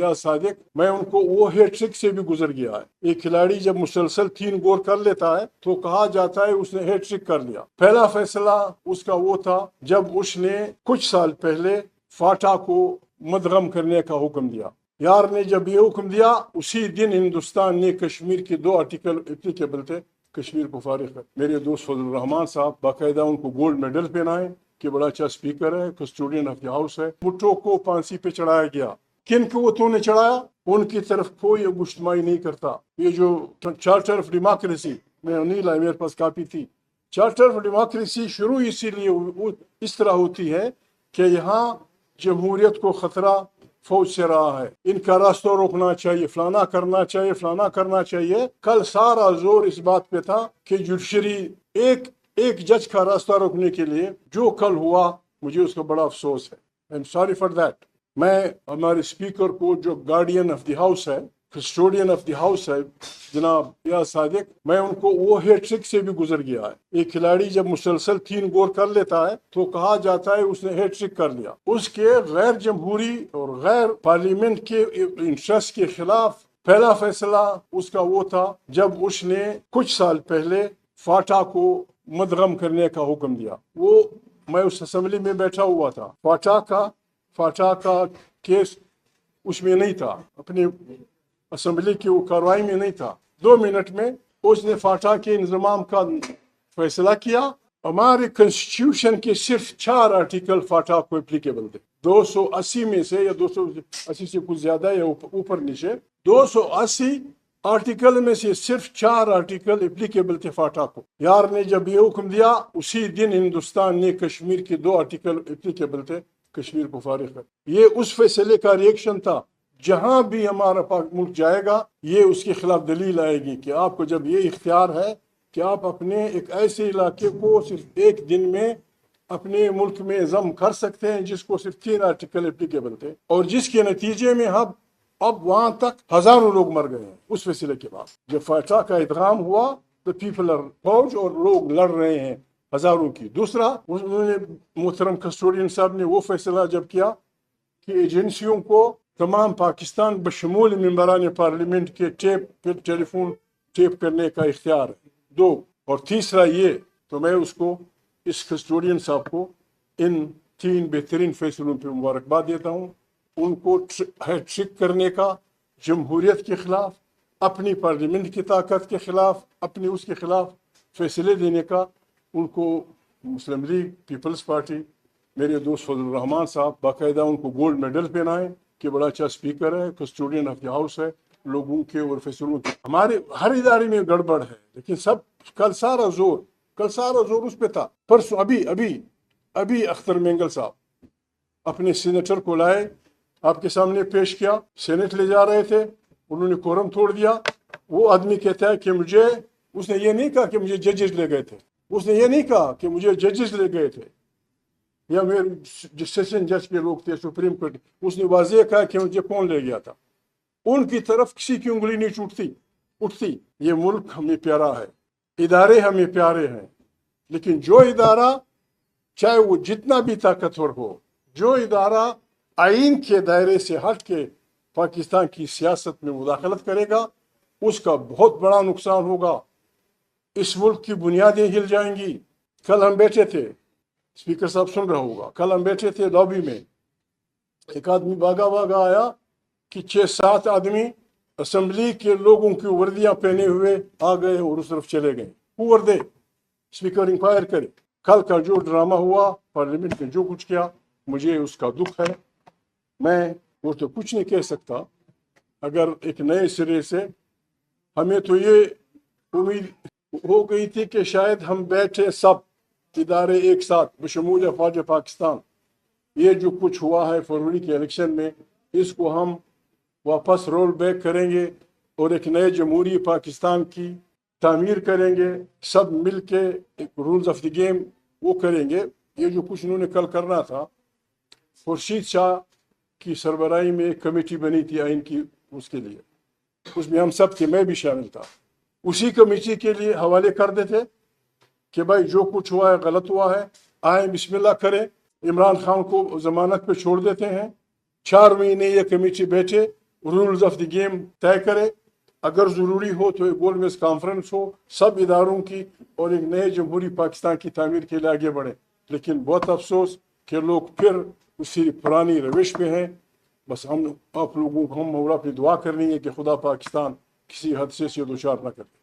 या सादिक, मैं उनको वो हैट्रिक से भी गुजर गया है। एक खिलाड़ी जब मुसलसल 3 गोल कर लेता है तो कहा जाता है उसने हैट्रिक कर लिया। पहला फैसला उसका वो था जब उसने कुछ साल पहले फाटा को मदगम करने का हुक्म दिया। यार ने जब ये हुक्म दिया उसी दिन हिंदुस्तान ने कश्मीर के 2 आर्टिकल एप्लीकेबल थे कश्मीर को फारिग कर। मेरे दोस्त फजल रहमान साहब बाकायदा उनको गोल्ड मेडल पहनाए कि बड़ा अच्छा स्पीकर है, कस्टोडियन ऑफ द हाउस है। भुट्टो को फांसी पे चढ़ाया गया। किन को वो तूने चढ़ाया? उनकी तरफ कोई गुश्तमाई नहीं करता। ये जो चार्टर ऑफ डेमोक्रेसी में नहीं लाया, मेरे पास कापी थी। चार्टर ऑफ डेमोक्रेसी शुरू इसीलिए इस तरह होती है कि यहाँ जमहूरियत को खतरा फौज से रहा है, इनका रास्ता रोकना चाहिए, फलाना करना चाहिए, फलाना करना चाहिए। कल सारा जोर इस बात पे था कि जुडिशरी एक जज का रास्ता रोकने के लिए जो कल हुआ, मुझे उसका बड़ा अफसोस है। I am sorry for that. मैं हमारे स्पीकर को, जो गार्डियन ऑफ द हाउस है, कस्टोडियन ऑफ द हाउस है, जनाब या सादिक, मैं उनको वो हैट्रिक से भी गुजर गया है। एक खिलाड़ी जब मुसलसल 3 गोल कर लेता है तो कहा जाता है उसने हैट्रिक कर लिया। उसके गैर जमहूरी और गैर पार्लियामेंट के इंटरेस्ट के खिलाफ पहला फैसला उसका वो था जब उसने कुछ साल पहले फाटा को मदगम करने का हुक्म दिया। वो मैं उस असेंबली में बैठा हुआ था। फाटा का केस उसमें नहीं था, अपने असेंबली की वो कार्रवाई में नहीं था। 2 मिनट में उसने फाटा के इंतजाम का फैसला किया। हमारे कॉन्स्टिट्यूशन के सिर्फ 4 आर्टिकल फाटा को एप्लीकेबल थे। 280 में से, या 280 से कुछ ज्यादा या ऊपर नीचे, 280 आर्टिकल में से सिर्फ 4 आर्टिकल एप्लीकेबल थे फाटा को। यार ने जब ये हुक्म दिया उसी दिन हिंदुस्तान ने कश्मीर के 2 आर्टिकल एप्लीकेबल थे कश्मीर को फारिग कर। ये उस फैसले का रिएक्शन था। जहां भी हमारा मुल्क जाएगा ये उसके खिलाफ दलील आएगी कि आपको जब ये इख्तियार है कि आप अपने एक ऐसे इलाके को सिर्फ एक दिन में अपने मुल्क में जम कर सकते हैं जिसको सिर्फ 3 आर्टिकल एप्लीकेबल थे, और जिसके नतीजे में अब वहां तक हजारों लोग मर गए हैं उस फैसले के बाद। जब फाटा का इदगाम हुआ तो पीपल आर फौज और लोग लड़ रहे हैं हजारों की। दूसरा, उन्होंने मोहतरम कस्टोडियन साहब ने वो फैसला जब किया कि एजेंसियों को तमाम पाकिस्तान बशमूल मेंबरान पार्लियामेंट के टेलीफोन टेप करने का इख्तियार है। 2, और तीसरा ये, तो मैं उसको, इस कस्टोडियन साहब को इन 3 बेहतरीन फैसलों पर मुबारकबाद देता हूँ। उनको हैट्रिक करने का, जमहूरियत के खिलाफ, अपनी पार्लियामेंट की ताकत के खिलाफ, अपने उसके खिलाफ फैसले देने का, उनको मुस्लिम लीग, पीपल्स पार्टी, मेरे दोस्त फजल रहमान साहब बाकायदा उनको गोल्ड मेडल पहनाए कि बड़ा अच्छा स्पीकर है, कस्टोडियन ऑफ द हाउस है। लोगों के और फैसलों के, हमारे हर इदारे में गड़बड़ है, लेकिन सब कल सारा जोर उस पे था। परसों अभी अख्तर मेंगल साहब अपने सीनेटर को लाए, आपके सामने पेश किया, सेनेट ले जा रहे थे, उन्होंने कोरम तोड़ दिया। वो आदमी कहता है कि उसने ये नहीं कहा कि मुझे जजेस ले गए थे, उसने ये नहीं कहा कि मुझे जजेस ले गए थे या मेरे सेशन जज के लोग थे सुप्रीम कोर्ट, उसने वाज़ेह कहा कि मुझे कौन ले गया था। उनकी तरफ किसी की उंगली नहीं उठती। ये मुल्क हमें प्यारा है, इदारे हमें प्यारे हैं, लेकिन जो इदारा चाहे वो जितना भी ताकतवर हो, जो इदारा आइन के दायरे से हट के पाकिस्तान की सियासत में मुदाखलत करेगा, उसका बहुत बड़ा नुकसान होगा। इस मुल्क की बुनियादें हिल जाएंगी। कल हम बैठे थे, स्पीकर साहब सुन रहा होगा, कल हम बैठे थे लॉबी में, एक आदमी भागा आया कि 6-7 आदमी असेंबली के लोगों की वर्दियां पहने हुए आ गए और उस तरफ चले गए। Who were they? Speaker inquire करे। कल का जो ड्रामा हुआ पार्लियामेंट में, जो कुछ किया, मुझे उसका दुख है। मैं वो तो कुछ नहीं कह सकता। अगर एक नए सिरे से, हमें तो ये उम्मीद हो गई थी कि शायद हम बैठे सब इदारे एक साथ बशमूल अफवाज पाकिस्तान, ये जो कुछ हुआ है फरवरी के इलेक्शन में, इसको हम वापस रोल बैक करेंगे और एक नए जमहूरी पाकिस्तान की तामीर करेंगे, सब मिल के एक रूल्स ऑफ द गेम वो करेंगे। ये जो कुछ उन्होंने कल करना था, खुर्शीद शाह की सरबराही में एक कमेटी बनी थी आइन की, उसके लिए, उसमें हम सब थे, मैं भी शामिल था। उसी कमेटी के लिए हवाले कर देते कि भाई जो कुछ हुआ है गलत हुआ है, आए बिस्मिल्लाह करें, इमरान खान को जमानत पे छोड़ देते हैं। 4 महीने ये कमेटी बैठे, رولز آف دی گیم طے کرے. اگر ضروری ہو تو ایک گول میز کانفرنس ہو سب اداروں کی اور ایک نئے جمہوری پاکستان کی تعمیر کے لیے آگے بڑھیں. لیکن بہت افسوس کہ لوگ پھر اسی پرانی روش پہ ہیں. بس ہم آپ لوگوں کو ہم اور اپنی دعا کرنی ہے کہ خدا پاکستان کسی حادثے سے دوچار نہ کرے.